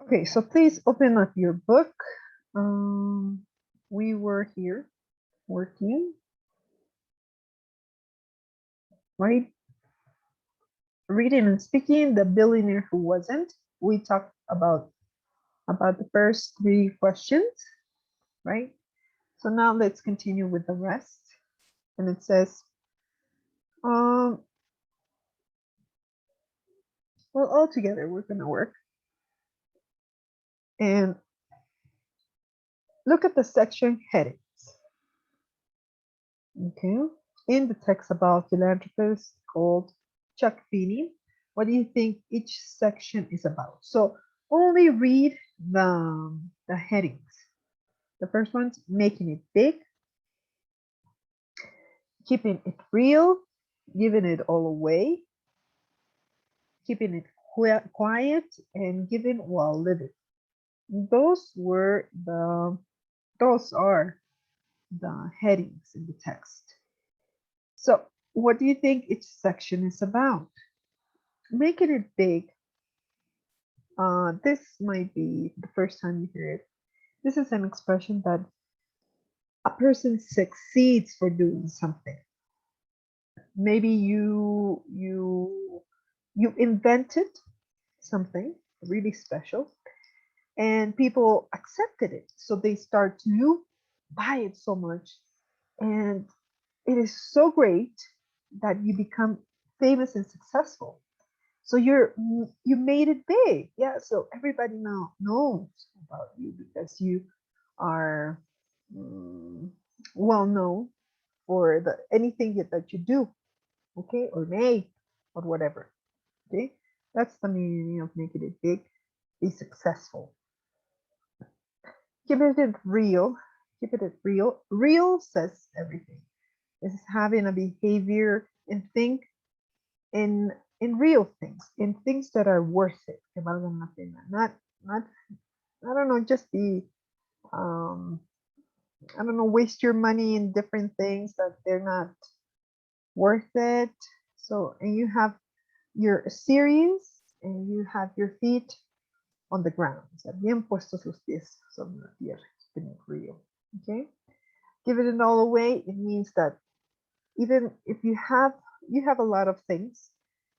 Okay, so please open up your book. We were here working, right? Reading and speaking, the billionaire who wasn't. We talked about the first three questions, right? So now let's continue with the rest. And it says, well, all together we're gonna work. And look at the section headings. Okay, in the text about philanthropist called Chuck Feeney, what do you think each section is about? So only read the headings. The first one's making it big, keeping it real, giving it all away, keeping it quiet, and giving while living. Those are the headings in the text. So what do you think each section is about? Making it big. This might be the first time you hear it. This is an expression that a person succeeds for doing something. Maybe you invented something really special and people accepted it. So they start to buy it so much. And it is so great that you become famous and successful. So you made it big. Yeah. So everybody now knows about you because you are well known for the anything that you do, okay, or make or whatever. Okay. That's the meaning of making it big, be successful. Keep it real. Keep it real. Real says everything. This is having a behavior and think in real things, in things that are worth it. Que valgan la pena. Not I don't know, just be I don't know, waste your money in different things that they're not worth it. So and you have you're serious and you have your feet on the ground. O sea, bien puestos los pies sobre la tierra. Keeping it real. Okay? Giving it all away, it means that even if you have a lot of things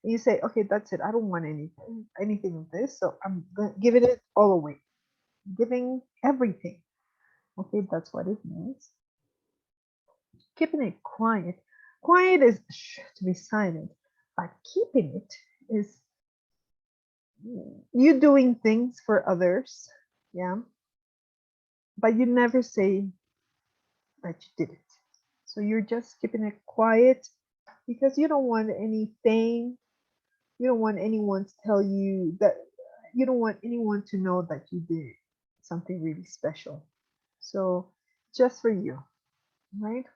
and you say, okay, that's it, I don't want anything of this, so I'm giving it all away, giving everything. Okay, that's what it means. Keeping it quiet is to be silent, but keeping it is you doing things for others, yeah, but you never say that you did it. So you're just keeping it quiet because you don't want any fame. You don't want anyone to tell you that you don't want anyone to know that you did something really special. So just for you, right?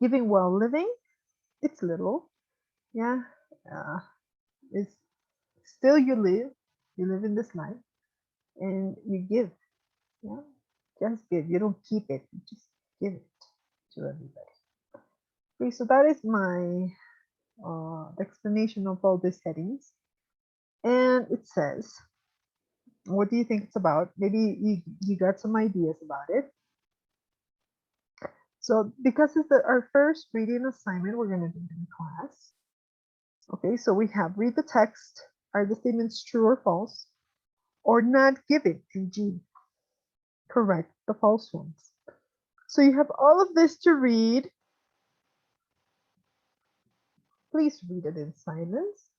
Giving while living, it's little, yeah. Uh, it's still you live in this life, and you give, yeah. Just give. You don't keep it. You just give it to everybody. Okay, so that is my explanation of all these headings, and it says, what do you think it's about? Maybe you got some ideas about it. So because it's our first reading assignment, we're going to do it in class. Okay, so we have read the text. Are the statements true or false? Or not given in G. Correct the false ones. So you have all of this to read. Please read it in silence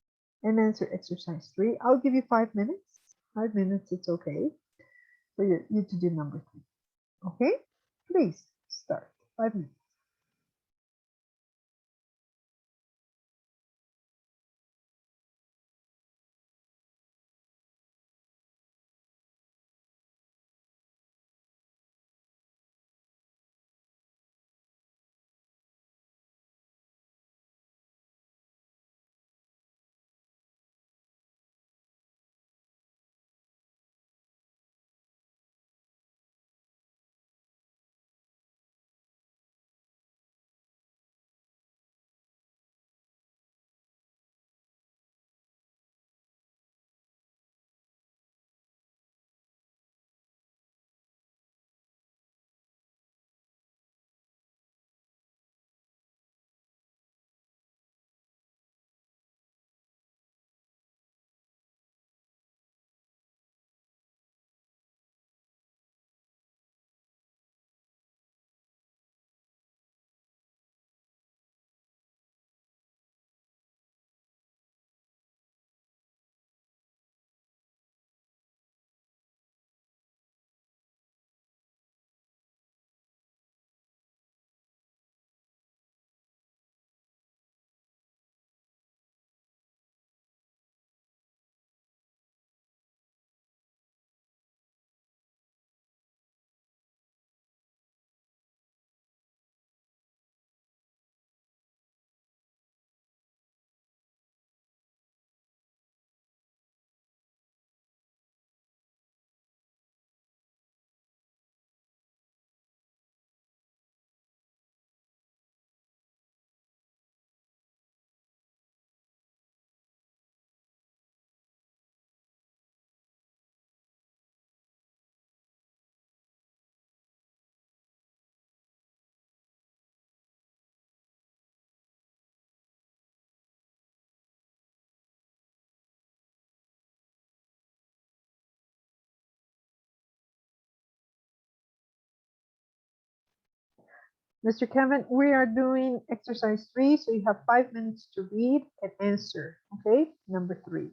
and answer exercise 3. I'll give you 5 minutes. 5 minutes, it's okay for you to do number 3. Okay? Please start. 5 minutes. Mr. Kevin, we are doing exercise 3, so you have 5 minutes to read and answer. Okay, number 3.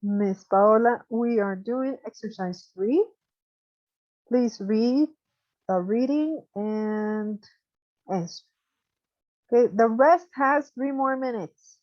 Miss Paola, we are doing exercise 3. Please read the reading and answer. Okay, the rest has 3 more minutes.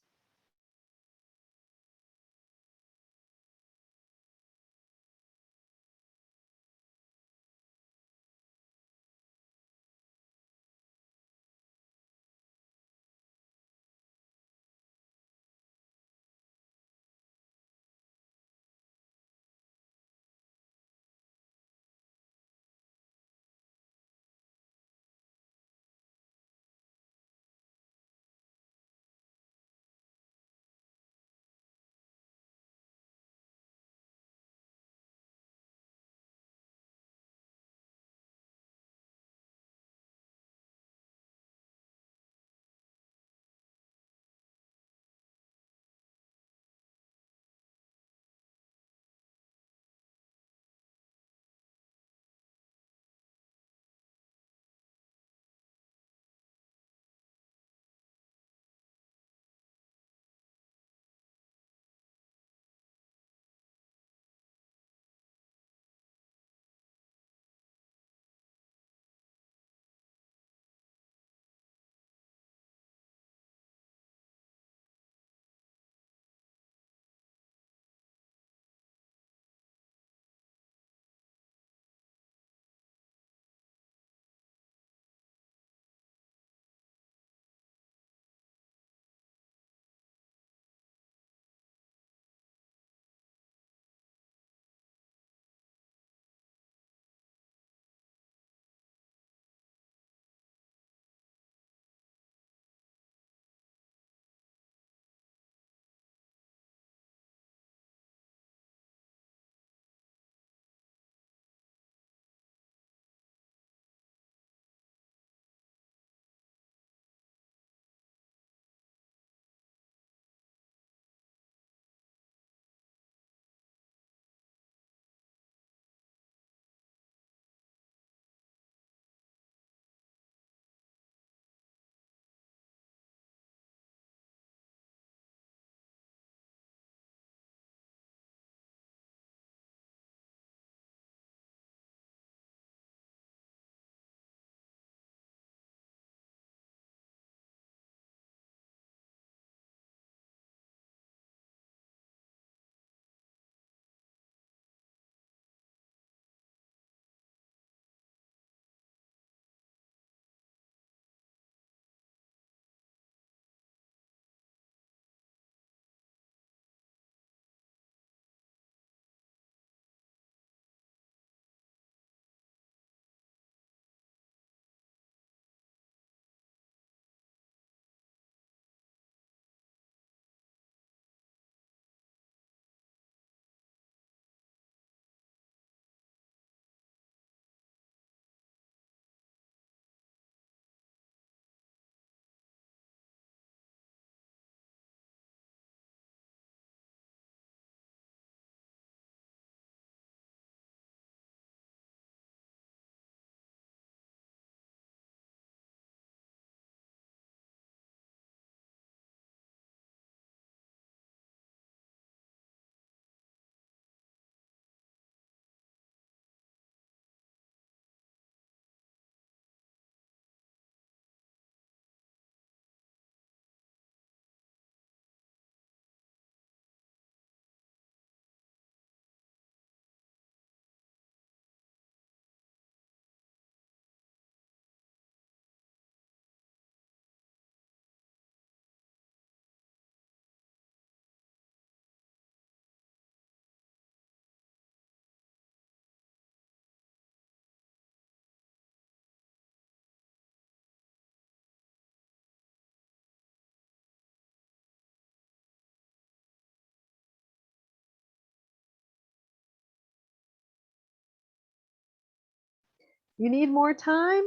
You need more time,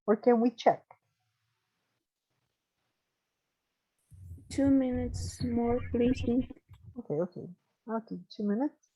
or can we check? 2 minutes more, please. Okay, okay. Okay, 2 minutes.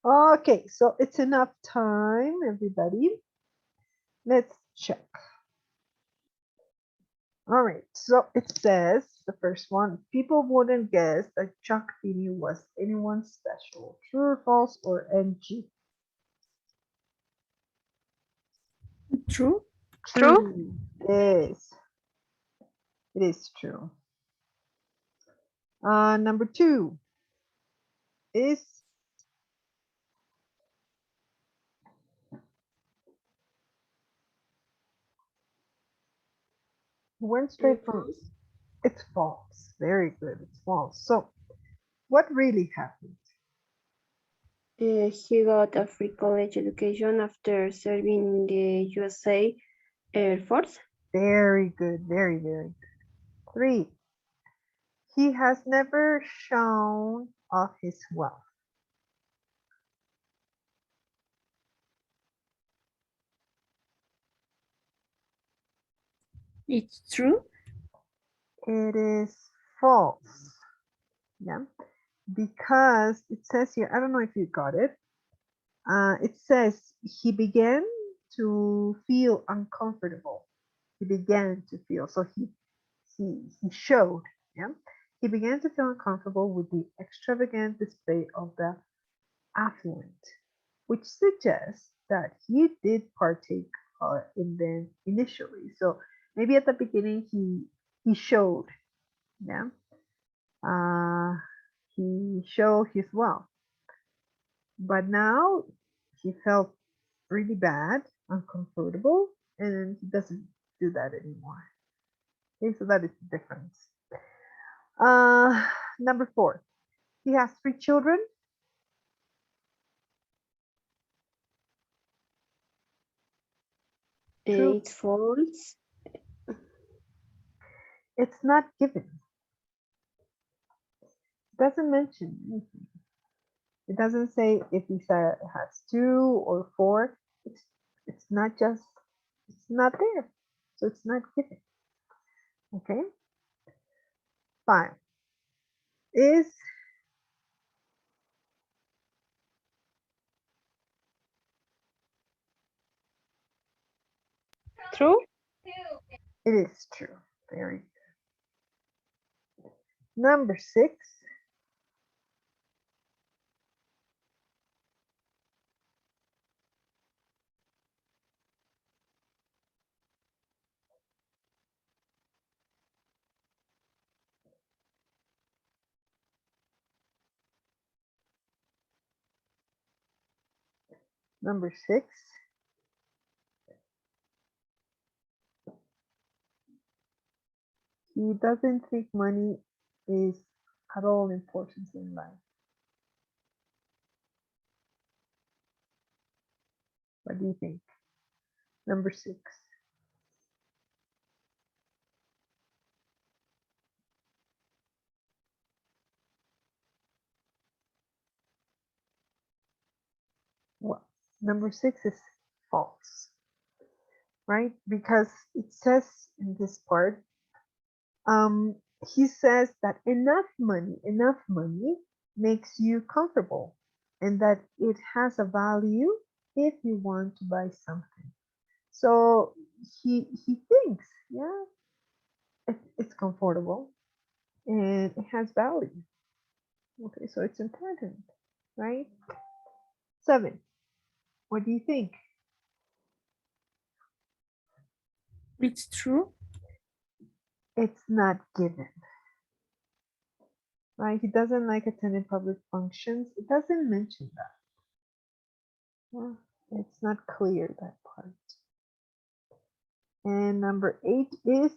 Okay, so it's enough time, everybody. Let's check. All right, so it says the first one, people wouldn't guess that Chuck Finney was anyone special. True or false or NG? True? True. Yes, it is true. Number two is went straight from False. it's false. Very good. It's false. So what really happened? He got a free college education after serving in the USA Air Force. Very good. Very, very good. Three, he has never shown off his wealth. It's true. It is false. Yeah. Because it says here, I don't know if you got it. It says he began to feel uncomfortable. He began to feel, so he showed, yeah. He began to feel uncomfortable with the extravagant display of the affluent, which suggests that he did partake in them initially. So maybe at the beginning he showed, yeah, uh, he showed his wealth, but now he felt really bad, uncomfortable, and he doesn't do that anymore. Okay, so that is the difference. Uh, Number 4, he has 3 children. True. It's false. It's not given. It doesn't mention anything. It doesn't say if he has 2 or 4. It's not just, it's not there. So it's not given. Okay. 5 is, True. it is true. Very good. Number 6, number 6, he doesn't think money is at all important in life. What do you think? Number 6. Well, number 6 is false, right? Because it says in this part, um, he says that enough money makes you comfortable, and that it has a value if you want to buy something. So he thinks, yeah, it's comfortable and it has value. Okay, so it's important, right? 7. What do you think? It's true. It's not given, right? He doesn't like attending public functions. It doesn't mention that. Yeah, it's not clear, that part. And number 8 is,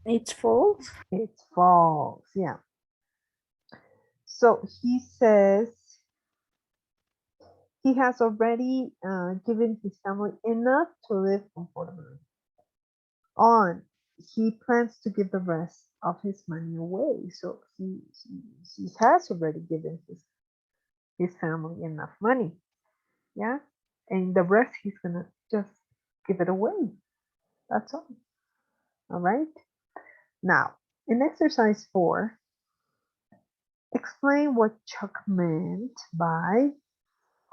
It's false. it's false. Yeah. So he says he has already given his family enough to live comfortably on. He plans to give the rest of his money away. So he has already given his family enough money. Yeah. And the rest he's gonna just give it away. That's all. All right. Now, in exercise 4, explain what Chuck meant by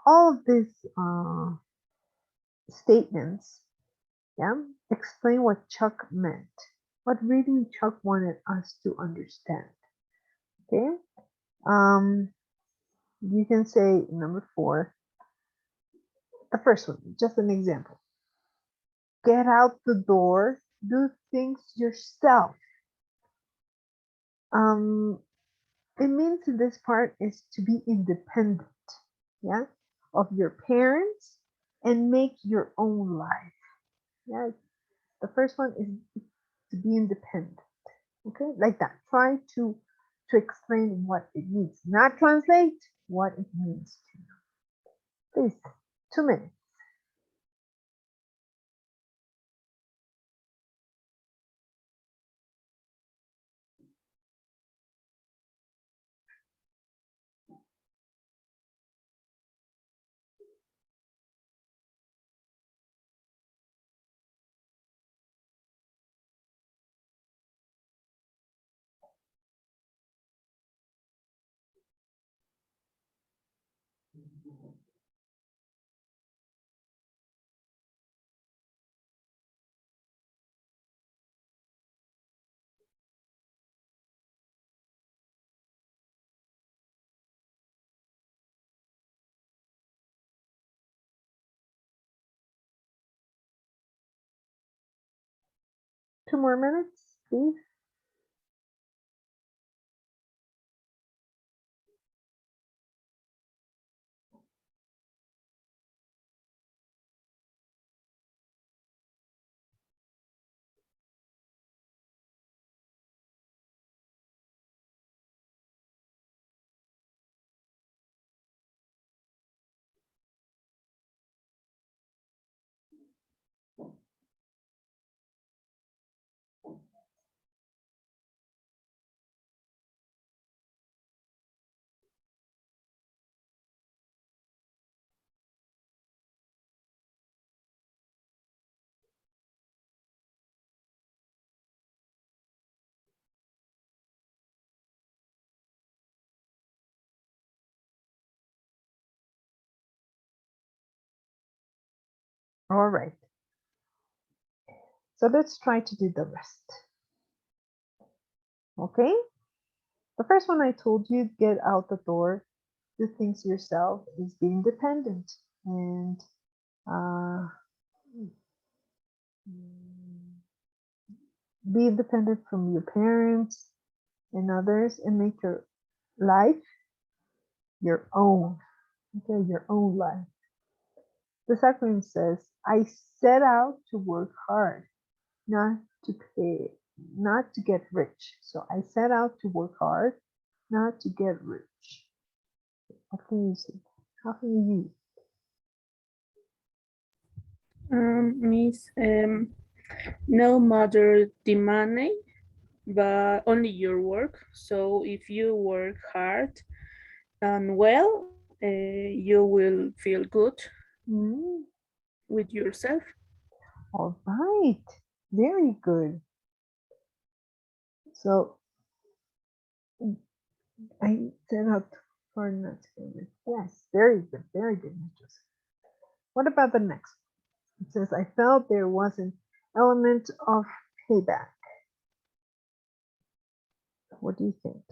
all of these statements. Yeah. Explain what Chuck meant. What really Chuck wanted us to understand. Okay. Um, you can say number 4, the first one, just an example. Get out the door, do things yourself. Um, it means in this part is to be independent, yeah, of your parents and make your own life. Yeah, the first one is to be independent. Okay, like that. Try to explain what it means, not translate what it means to you. Please, 2 minutes. 2 more minutes, please. All right. So let's try to do the rest. Okay. The first one I told you, get out the door, do things yourself, is be independent and uh, be independent from your parents and others and make your life your own. Okay, your own life. The second one says, I set out to work hard, not to pay, not to get rich. So I set out to work hard, not to get rich. How can you say? How can you use? Means no matter the money, but only your work. So if you work hard and well, you will feel good Mm, with yourself. all right, very good. So I set out for not to get rich. Yes, very good, Miss Joseph. What about the next? It says, I felt there was an element of payback. What do you think?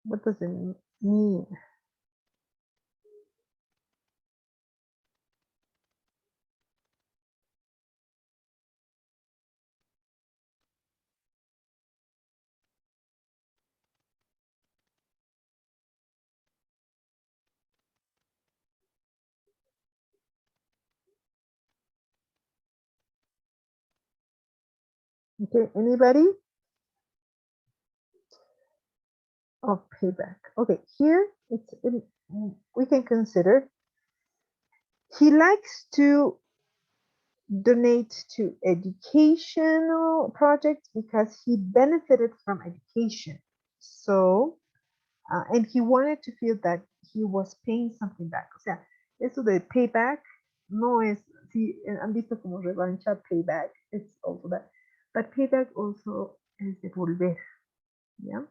What does it mean? Okay, anybody? Of payback. Okay, here we can consider he likes to donate to educational projects because he benefited from education. So, and he wanted to feel that he was paying something back. O sea, eso de payback no es, si han visto como revancha, payback, it's also that. But payback also es devolver, yeah?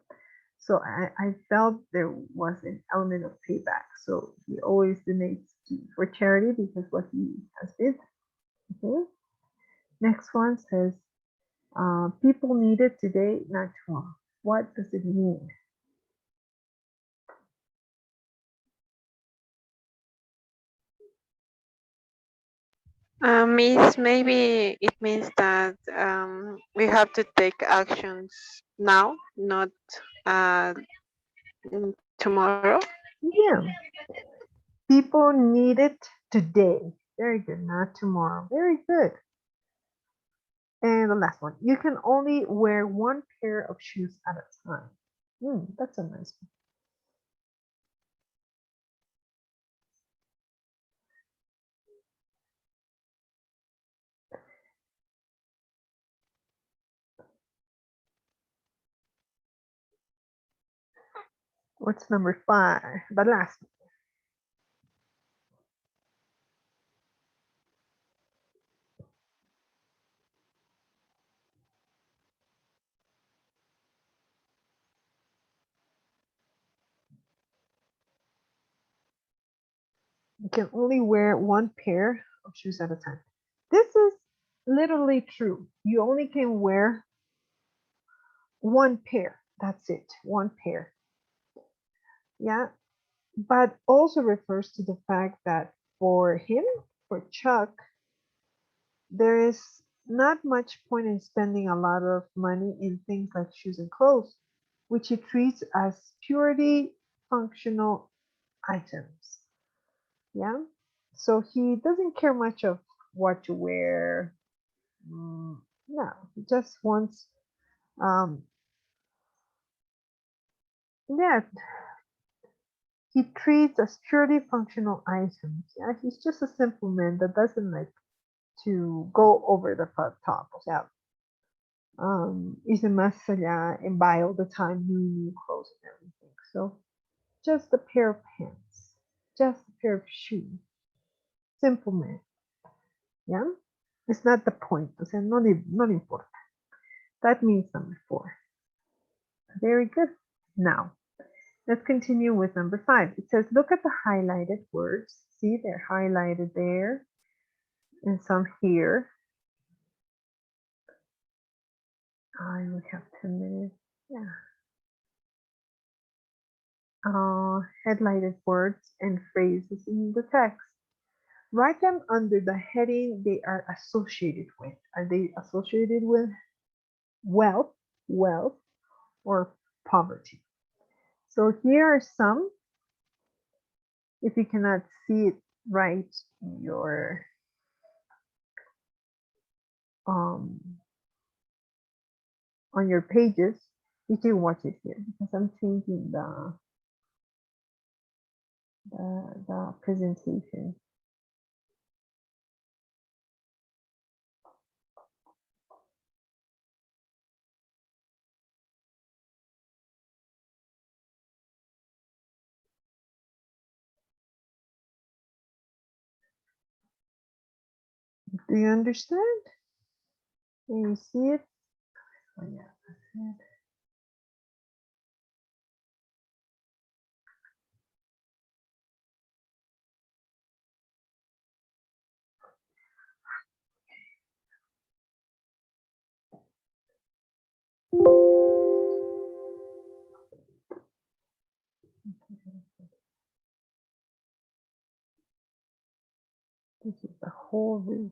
So I felt there was an element of payback. So he always donates for charity because what he has did. Okay. Next one says, people need it today, not tomorrow. What does it mean? Miss, maybe it means that we have to take actions now, not tomorrow. Yeah. People need it today. Very good. Not tomorrow. Very good. And the last one. You can only wear one pair of shoes at a time. That's a nice one. What's number 5? The last one. You can only wear one pair of shoes at a time. This is literally true. You only can wear one pair. That's it. One pair. Yeah. But also refers to the fact that for him, for Chuck, there is not much point in spending a lot of money in things like shoes and clothes, which he treats as purely functional items. Yeah. So he doesn't care much of what you wear. No, he just wants, um, yeah, he treats as purely functional items. Yeah, he's just a simple man that doesn't like to go over the top. O sea, irse más allá and buy all the time new clothes and everything. So just a pair of pants, just a pair of shoes. Simple man. Yeah, it's not the point. O sea, no le importa. That means number 4. Very good. Now, let's continue with number 5. It says, look at the highlighted words. See, they're highlighted there and some here. I only have 10 minutes. Yeah. Highlighted words and phrases in the text. Write them under the heading they are associated with. Are they associated with wealth, wealth, or poverty? So here are some. If you cannot see it right in your um, on your pages, you can watch it here because I'm changing the presentation. Do you understand? Can you see it? Oh, yeah, that's it. This is the whole room.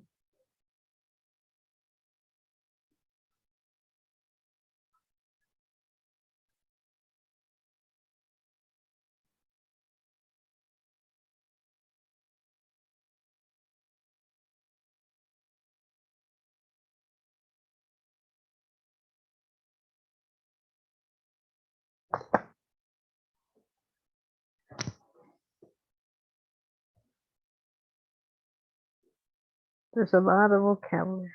There's a lot of vocabulary.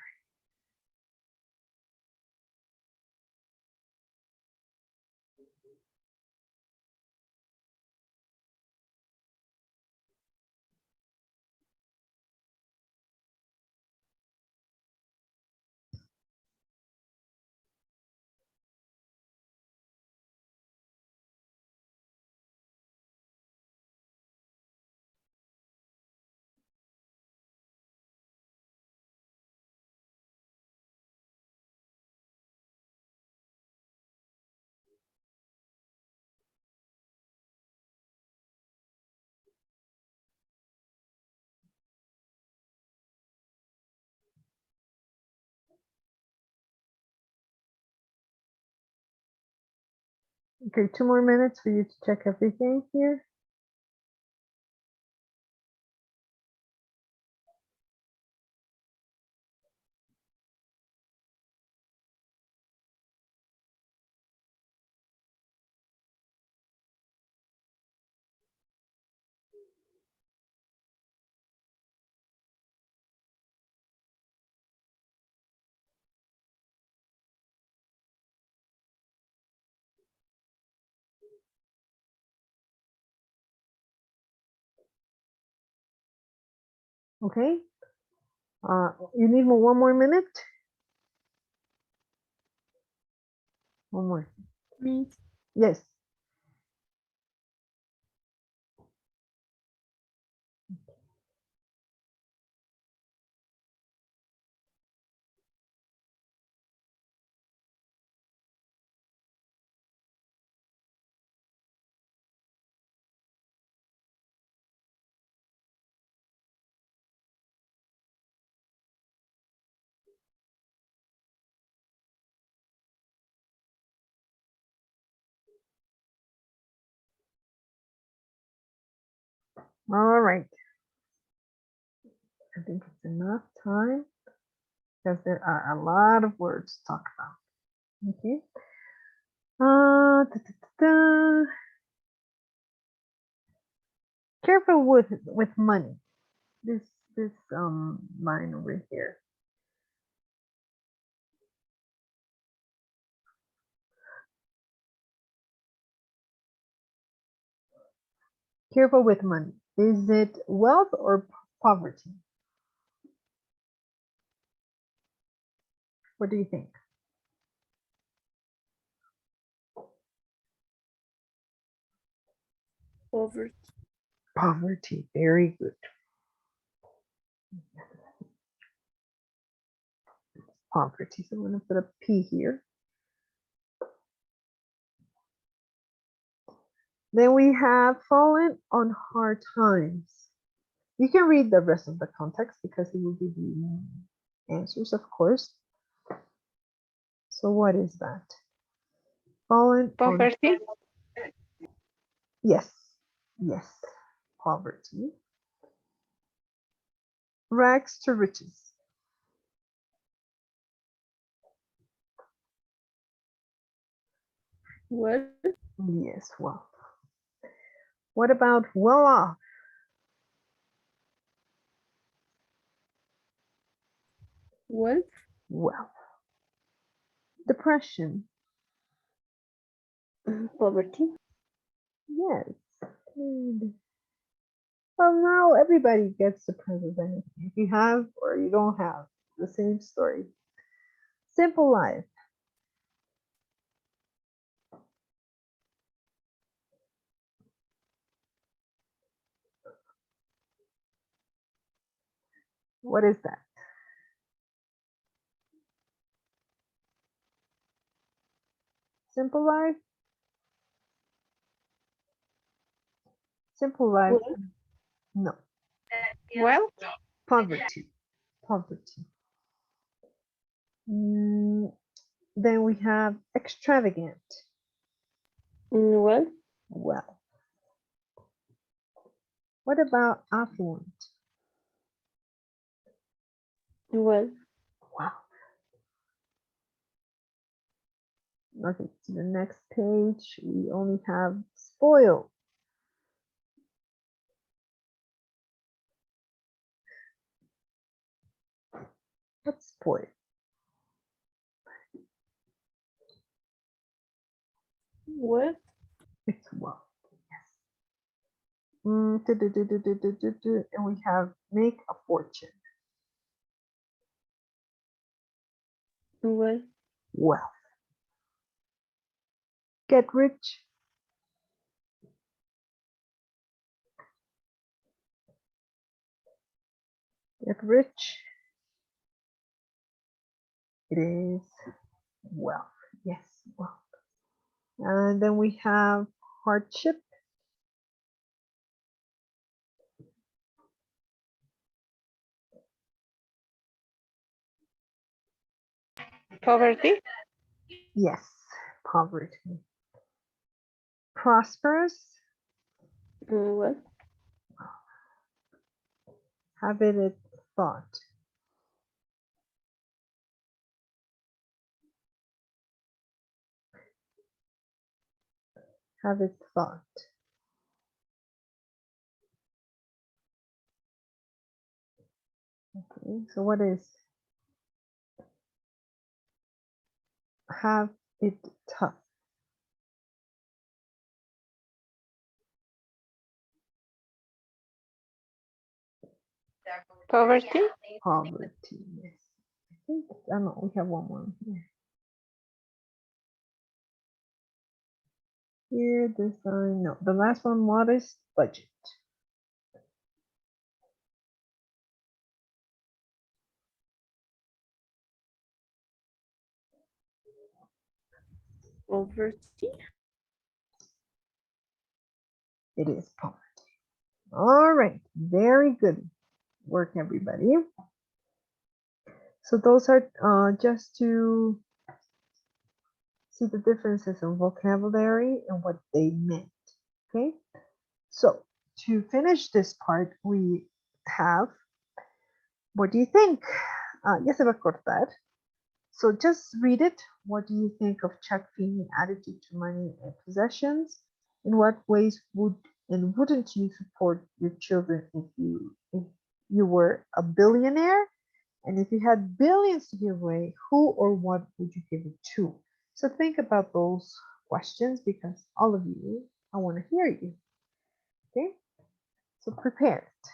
Okay, 2 more minutes for you to check everything here. Okay. You need 1 more minute? One more. Miss, Yes. All right. I think it's enough time because there are a lot of words to talk about. Okay. Da, da, da, da. Careful with money. This line over here. Careful with money. Is it wealth or poverty? What do you think? Poverty. Poverty. Very good. Poverty. So I'm going to put a P here. Then we have fallen on hard times. You can read the rest of the context because it will give you answers, of course. So what is that? Fallen on, Poverty. yes, yes, poverty. Rags to riches. Well, Yes, well. What about well off? well, Well. Depression. Poverty. Yes. Good. Well, now everybody gets depressed with anything. If you have or you don't have, the same story. Simple life. What is that? Simple life? Simple life? Well, No. Well, Poverty. Poverty. Mm, then we have extravagant. well, Well. What about affluent? well, Wow. Okay, to the next page, we only have spoiled. What's spoiled? well, It's well. Yes. And we have make a fortune. well, Wealth. Get rich. Get rich. It is wealth. Yes, wealth. And then we have hardship. poverty. Yes, poverty. Prosperous. well, Habited thought. Habit thought. Okay, so what is have it tough? Poverty. Poverty. Yes. I think I don't know. We have one more here. Here, design. No, the last one, modest budget. poverty. It is poverty. All right, very good work, everybody. So those are just to see the differences in vocabulary and what they meant. Okay, so to finish this part, we have, what do you think? Ya se va a cortar. So just read it. What do you think of Chuck Feeney's attitude to money and possessions? In what ways would and wouldn't you support your children if you were a billionaire? And if you had billions to give away, who or what would you give it to? So think about those questions because all of you, I want to hear you. Okay? So prepare it.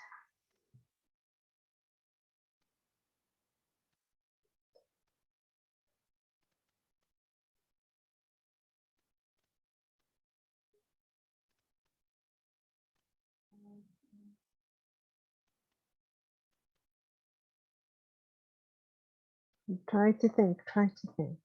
Try to think, try to think.